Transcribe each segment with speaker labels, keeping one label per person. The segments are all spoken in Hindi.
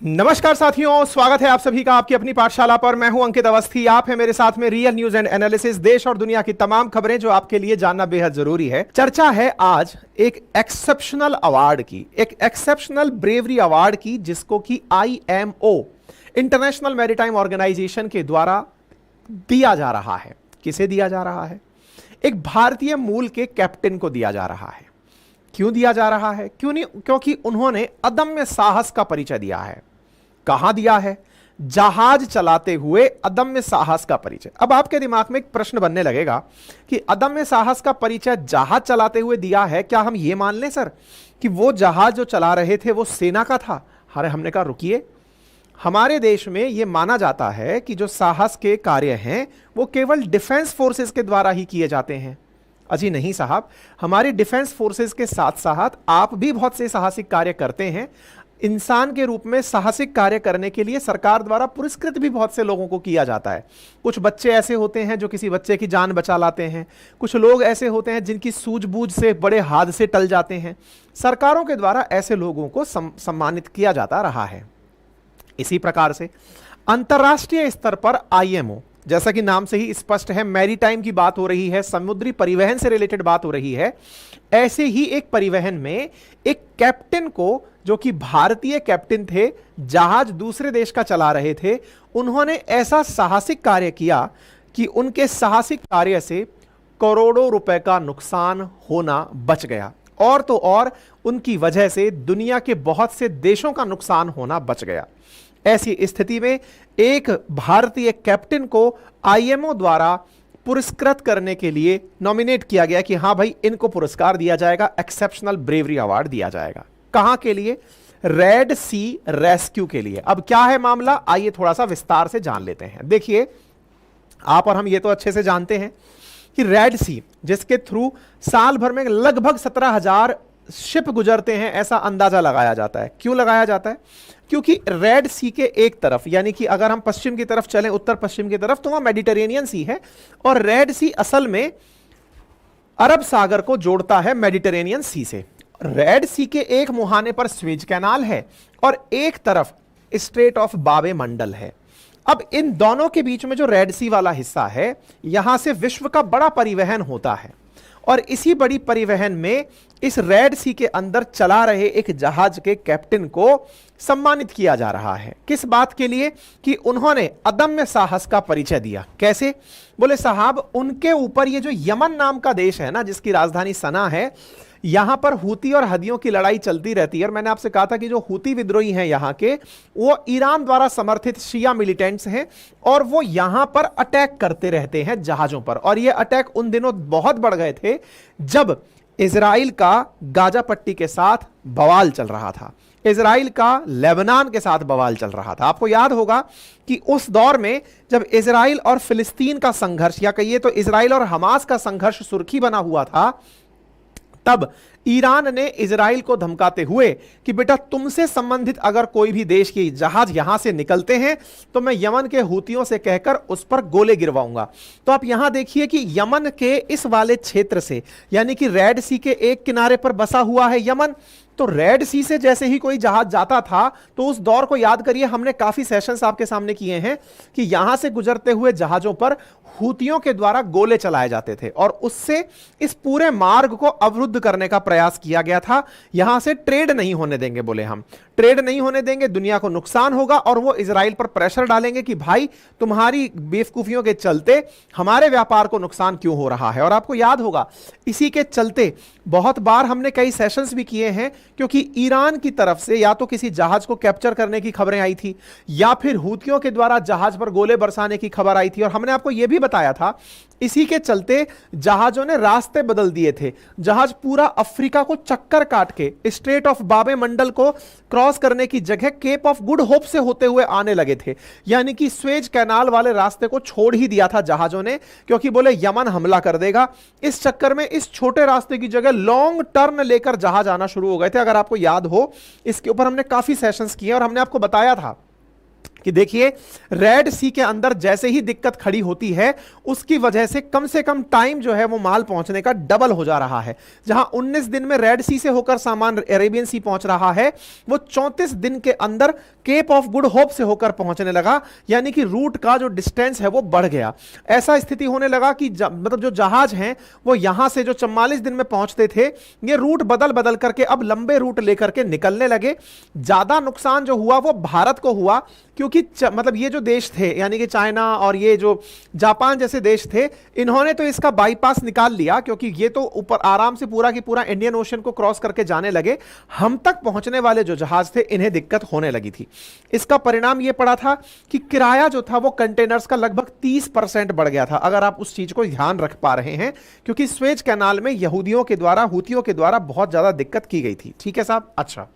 Speaker 1: नमस्कार साथियों, स्वागत है आप सभी का आपकी अपनी पाठशाला पर। मैं हूं अंकित अवस्थी। आप है मेरे साथ में रियल न्यूज एंड एनालिसिस, देश और दुनिया की तमाम खबरें जो आपके लिए जानना बेहद जरूरी है। चर्चा है आज एक एक्सेप्शनल अवार्ड की, एक एक्सेप्शनल ब्रेवरी अवार्ड की, जिसको कि IMO इंटरनेशनल मैरीटाइम ऑर्गेनाइजेशन के द्वारा दिया जा रहा है। किसे दिया जा रहा है? एक भारतीय मूल के कैप्टन को दिया जा रहा है। क्यों दिया जा रहा है? क्यों नहीं? क्योंकि उन्होंने अदम्य साहस का परिचय दिया है। कहां दिया है? जहाज चलाते हुए अदम्य साहस का परिचय। अब आपके दिमाग में एक प्रश्न बनने लगेगा कि अदम्य साहस का परिचय जहाज चलाते हुए दिया है, क्या हम यह मान लें सर कि वो जहाज जो चला रहे थे वो सेना का था? अरे हमने कहा रुकिए, हमारे देश में यह माना जाता है कि जो साहस के कार्य हैं वो केवल डिफेंस फोर्सेस के द्वारा ही किए जाते हैं। अजी नहीं साहब, हमारी डिफेंस फोर्सेस के साथ साथ आप भी बहुत से साहसिक कार्य करते हैं। इंसान के रूप में साहसिक कार्य करने के लिए सरकार द्वारा पुरस्कृत भी बहुत से लोगों को किया जाता है। कुछ बच्चे ऐसे होते हैं जो किसी बच्चे की जान बचा लाते हैं। कुछ लोग ऐसे होते हैं जिनकी सूझबूझ से बड़े हादसे टल जाते हैं। सरकारों के द्वारा ऐसे लोगों को सम्मानित किया जाता रहा है। इसी प्रकार से अंतर्राष्ट्रीय स्तर पर IMO, जैसा कि नाम से ही स्पष्ट है, मैरीटाइम की बात हो रही है, समुद्री परिवहन से रिलेटेड बात हो रही है। ऐसे ही एक परिवहन में एक कैप्टन को, जो कि भारतीय कैप्टन थे, जहाज दूसरे देश का चला रहे थे, उन्होंने ऐसा साहसिक कार्य किया कि उनके साहसिक कार्य से करोड़ों रुपए का नुकसान होना बच गया। और तो और उनकी वजह से दुनिया के बहुत से देशों का नुकसान होना बच गया। ऐसी स्थिति में एक भारतीय कैप्टन को IMO द्वारा पुरस्कृत करने के लिए नॉमिनेट किया गया कि हां भाई, इनको पुरस्कार दिया जाएगा, एक्सेप्शनल ब्रेवरी अवार्ड दिया जाएगा। कहां के लिए? रेड सी रेस्क्यू के लिए। अब क्या है मामला, आइए थोड़ा सा विस्तार से जान लेते हैं। देखिए, आप और हम ये तो अच्छे से जानते हैं कि रेड सी, जिसके थ्रू साल भर में लगभग 17,000 शिप गुजरते हैं, ऐसा अंदाजा लगाया जाता है। क्यों लगाया जाता है? क्योंकि रेड सी के एक तरफ, यानी कि अगर हम पश्चिम की तरफ चलें, उत्तर पश्चिम की तरफ, तो वहां मेडिटेरेनियन सी है, और रेड सी असल में अरब सागर को जोड़ता है मेडिटेरेनियन सी से। रेड सी के एक मुहाने पर स्वेज कैनाल है और एक तरफ स्ट्रेट ऑफ बाब ए मंडल है। अब इन दोनों के बीच में जो रेड सी वाला हिस्सा है, यहां से विश्व का बड़ा परिवहन होता है, और इसी बड़ी परिवहन में इस रेड सी के अंदर चला रहे एक जहाज के कैप्टन को सम्मानित किया जा रहा है। किस बात के लिए? कि उन्होंने अदम्य साहस का परिचय दिया। कैसे? बोले साहब, उनके ऊपर ये जो यमन नाम का देश है ना, जिसकी राजधानी सना है, यहां पर हूती और हदियों की लड़ाई चलती रहती है। और मैंने आपसे कहा था कि जो हूती विद्रोही हैं यहां के, वो ईरान द्वारा समर्थित शिया मिलिटेंट्स हैं, और वो यहां पर अटैक करते रहते हैं जहाजों पर। और ये अटैक उन दिनों बहुत बढ़ गए थे जब इजराइल का गाजा पट्टी के साथ बवाल चल रहा था, इजराइल का लेबनान के साथ बवाल चल रहा था। आपको याद होगा कि उस दौर में जब इजराइल और फिलिस्तीन का संघर्ष, या कहिए तो इजराइल और हमास का संघर्ष सुर्खी बना हुआ था, तब ईरान ने इजराइल को धमकाते हुए कि बेटा, तुमसे संबंधित अगर कोई भी देश के जहाज यहां से निकलते हैं तो मैं यमन के हूतियों से कहकर उस पर गोले गिरवाऊंगा। तो आप यहां देखिए कि यमन के इस वाले क्षेत्र से, यानी कि रेड सी के एक किनारे पर बसा हुआ है यमन, तो रेड सी से जैसे ही कोई जहाज जाता था, तो उस दौर को याद करिए, हमने काफी सेशंस आपके सामने किए हैं कि यहां से गुजरते हुए जहाजों पर हूतियों के द्वारा गोले चलाए जाते थे, और उससे इस पूरे मार्ग को अवरुद्ध करने का प्रयास किया गया था। यहां से ट्रेड नहीं होने देंगे, बोले हम ट्रेड नहीं होने देंगे, दुनिया को नुकसान होगा। और वो इजराइल पर प्रेशर डालेंगे कि भाई, तुम्हारी बेवकूफियों के चलते हमारे व्यापार को नुकसान क्यों हो रहा है। और आपको याद होगा, इसी के चलते बहुत बार हमने कई सेशंस भी किए हैं, क्योंकि ईरान की तरफ से या तो किसी जहाज को कैप्चर करने की खबरें आई थी, या फिर हूतियों के द्वारा जहाज पर गोले बरसाने की खबर आई थी। और हमने आपको यह भी बताया था, इसी के चलते जहाजों ने रास्ते बदल दिए थे। जहाज पूरा अफ्रीका को चक्कर काट के स्ट्रेट ऑफ बाबे मंडल को क्रॉस करने की जगह केप ऑफ गुड होप से होते हुए आने लगे थे, यानी कि स्वेज कैनाल वाले रास्ते को छोड़ ही दिया था जहाजों ने, क्योंकि बोले यमन हमला कर देगा। इस चक्कर में इस छोटे रास्ते की जगह लॉन्ग टर्न लेकर जहाज आना शुरू हो गए थे। अगर आपको याद हो, इसके ऊपर हमने काफी सेशंस किए और हमने आपको बताया था कि देखिए रेड सी के अंदर जैसे ही दिक्कत खड़ी होती है उसकी वजह से कम टाइम जो है वो माल पहुंचने का डबल हो जा रहा है। जहां 19 दिन में रेड सी से होकर सामान अरेबियन सी पहुंच रहा है, वो 34 दिन के अंदर केप ऑफ गुड होप से होकर पहुंचने लगा, यानी कि रूट का जो डिस्टेंस है वो बढ़ गया। ऐसा स्थिति होने लगा कि मतलब जो जहाज हैं वो यहां से जो 44 दिन में पहुंचते थे, ये रूट बदल बदल करके अब लंबे रूट लेकर के निकलने लगे। ज्यादा नुकसान जो हुआ वो भारत को हुआ, क्योंकि मतलब ये जो देश थे यानी कि चाइना और ये जो जापान जैसे देश थे, इन्होंने तो इसका बाईपास निकाल लिया, क्योंकि ये तो ऊपर आराम से पूरा की पूरा इंडियन ओशन को क्रॉस करके जाने लगे। हम तक पहुंचने वाले जो जहाज थे इन्हें दिक्कत होने लगी थी। इसका परिणाम यह पड़ा था कि किराया जो था वो कंटेनर्स का लगभग 30% बढ़ गया था, अगर आप उस चीज को ध्यान रख पा रहे हैं, क्योंकि स्वेज कैनाल में यहूदियों के द्वारा, हूथियों के द्वारा बहुत ज्यादा दिक्कत की गई थी। ठीक है साहब। अच्छा,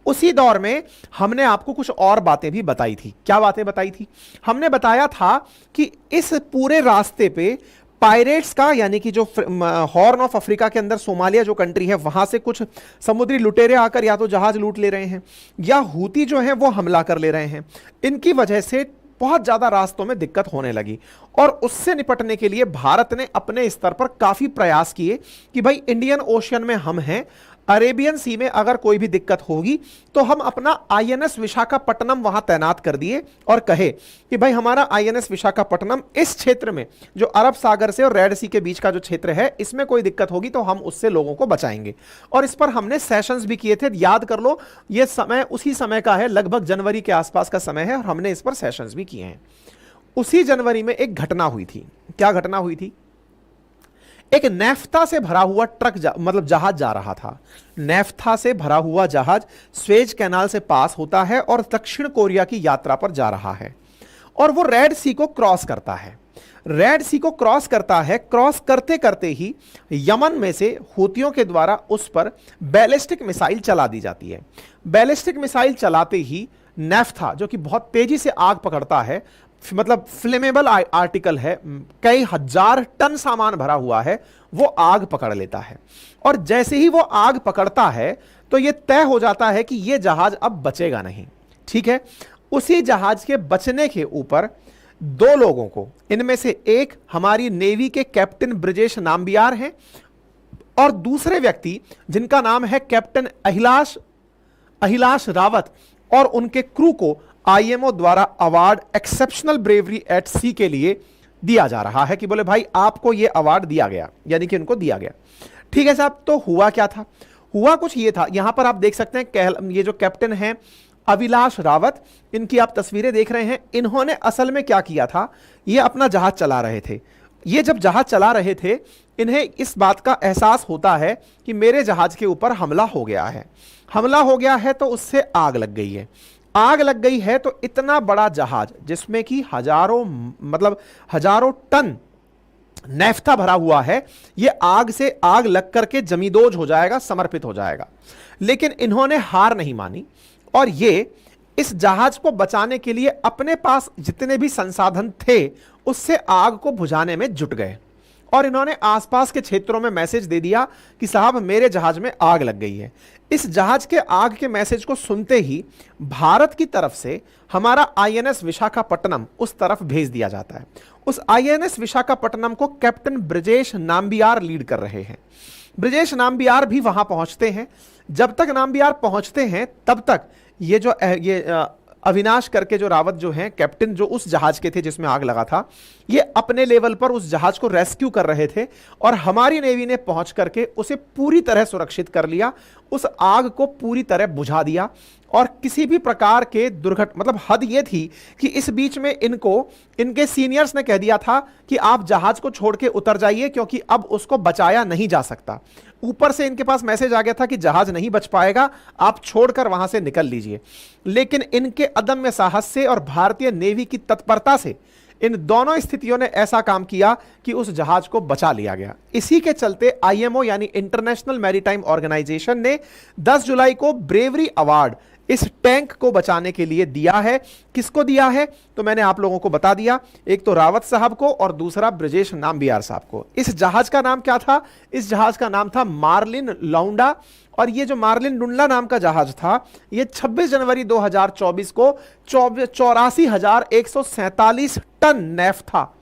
Speaker 1: उसी दौर में हमने आपको कुछ और बातें भी बताई थी। क्या बातें बताई थी? हमने बताया था कि इस पूरे रास्ते पे पायरेट्स का, यानी कि जो हॉर्न ऑफ अफ्रीका के अंदर सोमालिया जो कंट्री है वहां से कुछ समुद्री लुटेरे आकर या तो जहाज लूट ले रहे हैं या हूती जो हैं वो हमला कर ले रहे हैं। इनकी वजह से बहुत ज्यादा रास्तों में दिक्कत होने लगी, और उससे निपटने के लिए भारत ने अपने स्तर पर काफी प्रयास किए कि भाई इंडियन ओशन में हम हैं, अरेबियन सी में अगर कोई भी दिक्कत होगी तो हम अपना आईएनएस विशाखापट्टनम वहां तैनात कर दिए और कहे कि भाई हमारा आईएनएस विशाखापट्टनम इस क्षेत्र में, जो अरब सागर से और रेड सी के बीच का जो क्षेत्र है, इसमें कोई दिक्कत होगी तो हम उससे लोगों को बचाएंगे। और इस पर हमने सेशंस भी किए थे। याद कर लो, यह समय उसी समय का है, लगभग जनवरी के आसपास का समय है, और हमने इस पर सेशंस भी किए हैं। उसी जनवरी में एक घटना हुई थी। क्या घटना हुई थी? एक नेफ्था से भरा हुआ ट्रक मतलब जहाज जा रहा था। नेफ्था से भरा हुआ जहाज स्वेज कैनाल से पास होता है और दक्षिण कोरिया की यात्रा पर जा रहा है, और वो रेड सी को क्रॉस करता है। रेड सी को क्रॉस करता है। क्रॉस करते करते ही यमन में से हूतियों के द्वारा उस पर बैलिस्टिक मिसाइल चला दी जाती है। बैलिस्टिक मिसाइल चलाते ही नेफ्था, जो कि बहुत तेजी से आग पकड़ता है, मतलब फ्लेमेबल आर्टिकल है, कई हजार टन सामान भरा हुआ है, वो आग पकड़ लेता है। और जैसे ही वो आग पकड़ता है तो ये तय हो जाता है कि ये जहाज अब बचेगा नहीं। ठीक है। उसी जहाज के बचने के ऊपर दो लोगों को, इनमें से एक हमारी नेवी के कैप्टन ब्रजेश नाम्बियार हैं, और दूसरे व्यक्ति जिनका नाम है कैप्टन अहिलाश रावत, और उनके क्रू को आईएमओ द्वारा अवार्ड एक्सेप्शनल ब्रेवरी एट सी के लिए दिया जा रहा है कि बोले भाई आपको यह अवार्ड दिया गया, यानी कि उनको दिया गया। ठीक है साहब। तो हुआ क्या था? हुआ कुछ ये था, यहां पर आप देख सकते हैं ये जो कैप्टन है अविलाश रावत, इनकी आप तस्वीरें देख रहे हैं। इन्होंने असल में क्या किया था, ये अपना जहाज चला रहे थे। ये जब जहाज चला रहे थे, इन्हें इस बात का एहसास होता है कि मेरे जहाज के ऊपर हमला हो गया है। हमला हो गया है तो उससे आग लग गई है। आग लग गई है तो इतना बड़ा जहाज जिसमें कि हजारों टन नेफ्था भरा हुआ है, यह आग से आग लग करके जमींदोज हो जाएगा, समर्पित हो जाएगा। लेकिन इन्होंने हार नहीं मानी, और ये इस जहाज को बचाने के लिए अपने पास जितने भी संसाधन थे उससे आग को बुझाने में जुट गए। और इन्होंने आसपास के क्षेत्रों में मैसेज दे दिया कि साहब मेरे जहाज में आग लग गई है। इस जहाज के आग के मैसेज को सुनते ही भारत की तरफ से हमारा आईएनएस विशाखापट्टनम उस तरफ भेज दिया जाता है। उस आईएनएस विशाखापट्टनम को कैप्टन ब्रजेश नाम्बियार लीड कर रहे हैं। ब्रजेश नाम्बियार भी वहां पहुंचते हैं। जब तक नाम्बियार पहुंचते हैं तब तक ये अविनाश करके जो रावत जो हैं कैप्टन, जो उस जहाज के थे जिसमें आग लगा था, ये अपने लेवल पर उस जहाज को रेस्क्यू कर रहे थे, और हमारी नेवी ने पहुंच करके उसे पूरी तरह सुरक्षित कर लिया, उस आग को पूरी तरह बुझा दिया। और किसी भी प्रकार के मतलब हद ये थी कि इस बीच में इनके सीनियर्स ने कह दिया था कि आप जहाज को छोड़ के उतर जाइए, क्योंकि अब उसको बचाया नहीं जा सकता। ऊपर से इनके पास मैसेज आ गया था कि जहाज नहीं बच पाएगा, आप छोड़कर वहां से निकल लीजिए। लेकिन इनके अदम्य साहस से और भारतीय नेवी की तत्परता से इन दोनों स्थितियों ने ऐसा काम किया कि उस जहाज को बचा लिया गया। इसी के चलते आईएमओ यानी इंटरनेशनल मैरीटाइम ऑर्गेनाइजेशन ने 10 जुलाई को ब्रेवरी अवार्ड इस टैंक को बचाने के लिए दिया है। किसको दिया है तो मैंने आप लोगों को बता दिया, एक तो रावत साहब को और दूसरा ब्रजेश नाम्बियार साहब को। इस जहाज का नाम क्या था? इस जहाज का नाम था मार्लिन लौंडा। और ये जो मार्लिन लुंडा नाम का जहाज था, ये 26 जनवरी 2024 को 84,147 टन नेफ्था,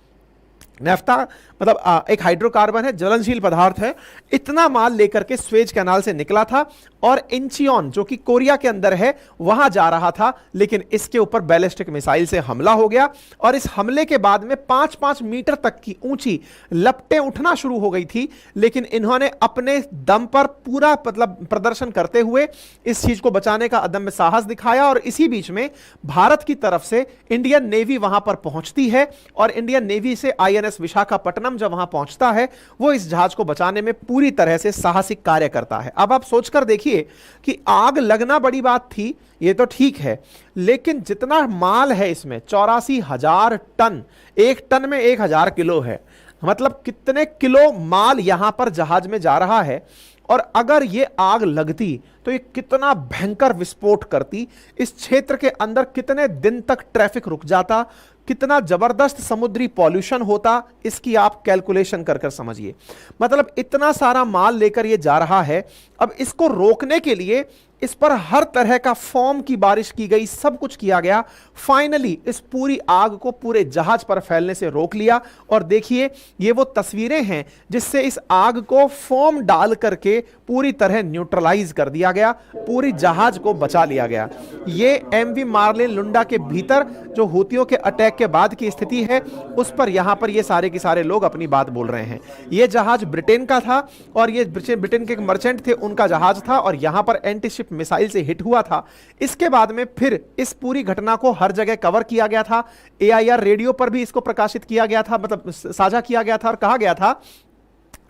Speaker 1: नेफ्था मतलब एक हाइड्रोकार्बन है, ज्वलनशील पदार्थ है, इतना माल लेकर के स्वेज कैनाल से निकला था और इंचियोन जो कि कोरिया के अंदर है वहां जा रहा था। लेकिन इसके ऊपर बैलिस्टिक मिसाइल से हमला हो गया और इस हमले के बाद में 5-5 मीटर तक की ऊंची लपटें उठना शुरू हो गई थी। लेकिन इन्होंने अपने दम पर पूरा मतलब प्रदर्शन करते हुए इस चीज को बचाने का अदम्य साहस दिखाया। और इसी बीच में भारत की तरफ से इंडियन नेवी वहां पर पहुंचती है और इंडियन नेवी से INS विशाखापट्टनम जब वहां पहुंचता है वो इस जहाज को बचाने में पूरी तरह से साहसिक कार्य करता है। अब आप सोचकर देखिए कि आग लगना बड़ी बात थी, ये तो ठीक है, लेकिन जितना माल है इसमें 84,000 टन, एक टन में 1,000 किलो है, मतलब कितने किलो माल यहां पर जहाज में जा रहा है। और अगर ये आग लगती तो ये कितना भयंकर विस्फोट करती, इस क्षेत्र के अंदर कितने दिन तक ट्रैफिक रुक जाता, कितना जबरदस्त समुद्री पॉल्यूशन होता, इसकी आप कैलकुलेशन कर कर समझिए। मतलब इतना सारा माल लेकर ये जा रहा है। अब इसको रोकने के लिए इस पर हर तरह का फोम की बारिश की गई, सब कुछ किया गया। फाइनली इस पूरी आग को पूरे जहाज पर फैलने से रोक लिया। और देखिए ये वो तस्वीरें हैं जिससे इस आग को फोम डाल करके पूरी तरह न्यूट्रलाइज कर दिया गया, पूरी जहाज को बचा लिया गया। ये MV मार्लिन लुंडा के भीतर जो हूतियों के अटैक के बाद की स्थिति है उस पर यहां पर ये सारे के सारे लोग अपनी बात बोल रहे हैं। ये जहाज ब्रिटेन का था और ये ब्रिटेन के एक मर्चेंट थे, उनका जहाज था और यहां पर एंटी शिप मिसाइल से हिट हुआ था। इसके बाद में फिर इस पूरी घटना को हर जगह कवर किया गया था। AIR रेडियो पर भी इसको प्रकाशित किया गया था, मतलब साझा किया गया था और कहा गया था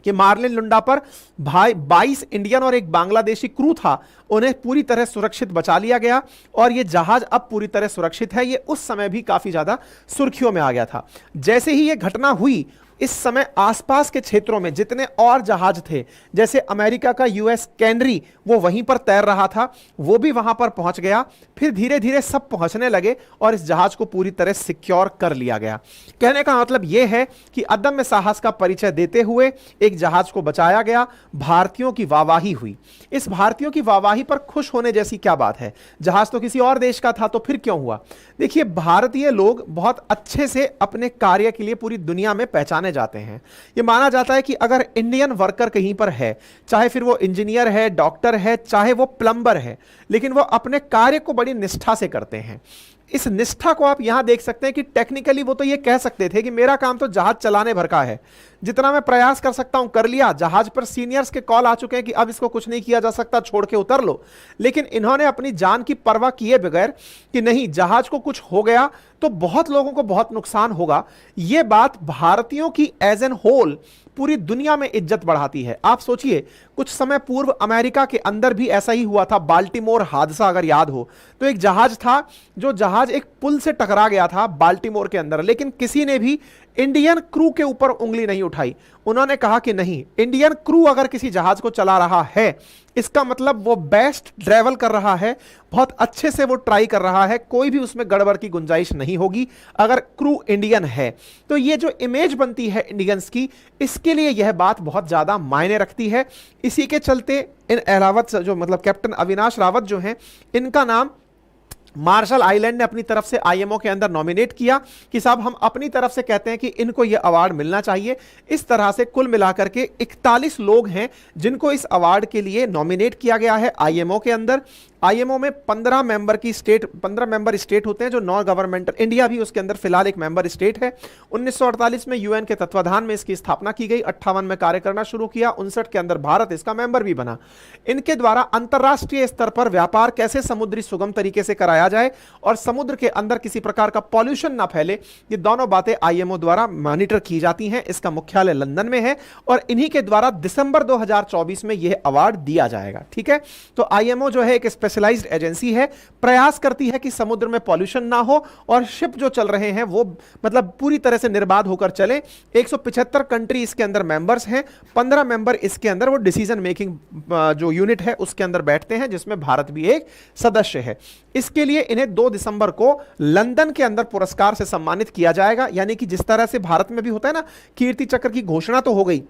Speaker 1: कि मार्लिन लुंडा पर 22 इंडियन और एक बांग्लादेशी क्रू था, उन्हें पूरी तरह सुरक्षित बचा लिया गया और यह जहाज अब पूरी तरह सुरक्षित है। यह उस समय भी काफी ज्यादा सुर्खियों में आ गया था। जैसे ही यह घटना हुई, इस समय आसपास के क्षेत्रों में जितने और जहाज थे, जैसे अमेरिका का US कैनरी, वो वहीं पर तैर रहा था, वो भी वहां पर पहुंच गया। फिर धीरे धीरे सब पहुंचने लगे और इस जहाज को पूरी तरह सिक्योर कर लिया गया। कहने का मतलब यह है कि अदम्य साहस का परिचय देते हुए एक जहाज को बचाया गया, भारतीयों की वाहवाही हुई। इस भारतीयों की वाहवाही पर खुश होने जैसी क्या बात है? जहाज तो किसी और देश का था, तो फिर क्यों हुआ? देखिए, भारतीय लोग बहुत अच्छे से अपने कार्य के लिए पूरी दुनिया में पहचाने जाते हैं। यह माना जाता है कि अगर इंडियन वर्कर कहीं पर है, चाहे फिर वो इंजीनियर है, डॉक्टर है, चाहे वो प्लम्बर है, लेकिन वो अपने कार्य को बड़ी निष्ठा से करते हैं। इस निष्ठा को आप यहां देख सकते हैं कि टेक्निकली वो तो ये कह सकते थे कि मेरा काम तो जहाज चलाने भर का है, जितना मैं प्रयास कर सकता हूं कर लिया। जहाज पर सीनियर्स के कॉल आ चुके हैं कि अब इसको कुछ नहीं किया जा सकता, छोड़ के उतर लो। लेकिन इन्होंने अपनी जान की परवाह किए बगैर कि नहीं, जहाज को कुछ हो गया तो बहुत लोगों को बहुत नुकसान होगा, यह बात भारतीयों की एज एन होल पूरी दुनिया में इज्जत बढ़ाती है। आप सोचिए, कुछ समय पूर्व अमेरिका के अंदर भी ऐसा ही हुआ था, बाल्टीमोर हादसा अगर याद हो, तो एक जहाज था, जो जहाज एक पुल से टकरा गया था बाल्टीमोर के अंदर, लेकिन किसी ने भी इंडियन क्रू के ऊपर उंगली नहीं उठाई। उन्होंने कहा कि नहीं, इंडियन क्रू अगर किसी जहाज को चला रहा है, इसका मतलब वो बेस्ट ट्रैवल कर रहा है, बहुत अच्छे से वो ट्राई कर रहा है, कोई भी उसमें गड़बड़ की गुंजाइश नहीं होगी अगर क्रू इंडियन है। तो ये जो इमेज बनती है इंडियंस की, इसके लिए यह बात बहुत ज्यादा मायने रखती है। इसी के चलते इन रावत जो मतलब कैप्टन अविनाश रावत जो हैं, इनका नाम मार्शल आइलैंड ने अपनी तरफ से IMO के अंदर नॉमिनेट किया कि साहब हम अपनी तरफ से कहते हैं कि इनको यह अवार्ड मिलना चाहिए। इस तरह से कुल मिलाकर के 41 लोग हैं जिनको इस अवार्ड के लिए नॉमिनेट किया गया है IMO के अंदर। IMO में 15 मेंबर स्टेट होते हैं जो नॉन गवर्नमेंटल, इंडिया भी उसके अंदर फिलहाल एक मेंबर स्टेट है। 1948 में UN के तत्वाधान में इसकी स्थापना की गई, 58 में कार्य करना शुरू किया, 59 के अंदर भारत इसका मेंबर भी बना। इनके द्वारा अंतरराष्ट्रीय स्तर पर व्यापार कैसे समुद्री सुगम तरीके से कराया जाए और समुद्र के अंदर किसी प्रकार का पॉल्यूशन ना फैले, ये दोनों बातें IMO द्वारा मॉनिटर की जाती हैं। इसका मुख्यालय लंदन में है और इन्हीं के द्वारा दिसंबर 2024 में यह अवार्ड दिया जाएगा। ठीक है, तो IMO जो है एक स्पेशलाइज्ड एजेंसी है, प्रयास करती है कि समुद्र में पॉल्यूशन ना हो और शिप जो चल रहे हैं वो मतलब पूरी तरह से निर्बाध होकर चले। 175 कंट्री इसके अंदर मेंबर्स हैं, 15 मेंबर इसके अंदर वो डिसीजन मेकिंग जो यूनिट है उसके अंदर बैठते हैं, जिसमें भारत भी एक सदस्य है। इसके लिए इन्हें 2 दिसंबर को लंदन के अंदर पुरस्कार से सम्मानित किया जाएगा। यानी कि जिस तरह से भारत में भी होता है ना, कीर्ति चक्र की घोषणा तो हो गई,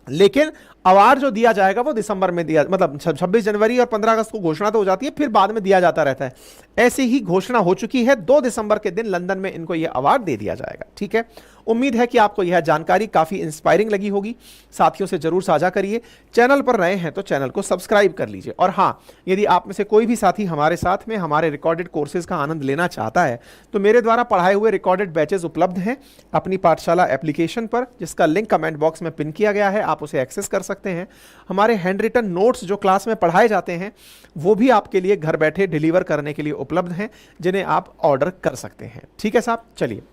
Speaker 1: लेकिन अवार्ड जो दिया जाएगा वो दिसंबर में दिया, मतलब 26 जनवरी और 15 अगस्त को घोषणा तो हो जाती है, फिर बाद में दिया जाता रहता है। ऐसी ही घोषणा हो चुकी है, 2 दिसंबर के दिन लंदन में इनको यह अवार्ड दे दिया जाएगा। ठीक है, उम्मीद है कि आपको यह जानकारी काफी इंस्पायरिंग लगी होगी। साथियों से जरूर साझा करिए। चैनल पर नए हैं तो चैनल को सब्सक्राइब कर लीजिए। और हाँ, यदि आप में से कोई भी साथी हमारे साथ में हमारे रिकॉर्डेड कोर्सेज का आनंद लेना चाहता है तो मेरे द्वारा पढ़ाए हुए रिकॉर्डेड बैचेस उपलब्ध हैं अपनी पाठशाला एप्लीकेशन पर, जिसका लिंक कमेंट बॉक्स में पिन किया गया है, आप उसे एक्सेस कर सकते हैं। हमारे हैंड रिटन नोट्स जो क्लास में पढ़ाए जाते हैं वो भी आपके लिए घर बैठे डिलीवर करने के लिए उपलब्ध हैं, जिन्हें आप ऑर्डर कर सकते हैं। ठीक है साहब, चलिए।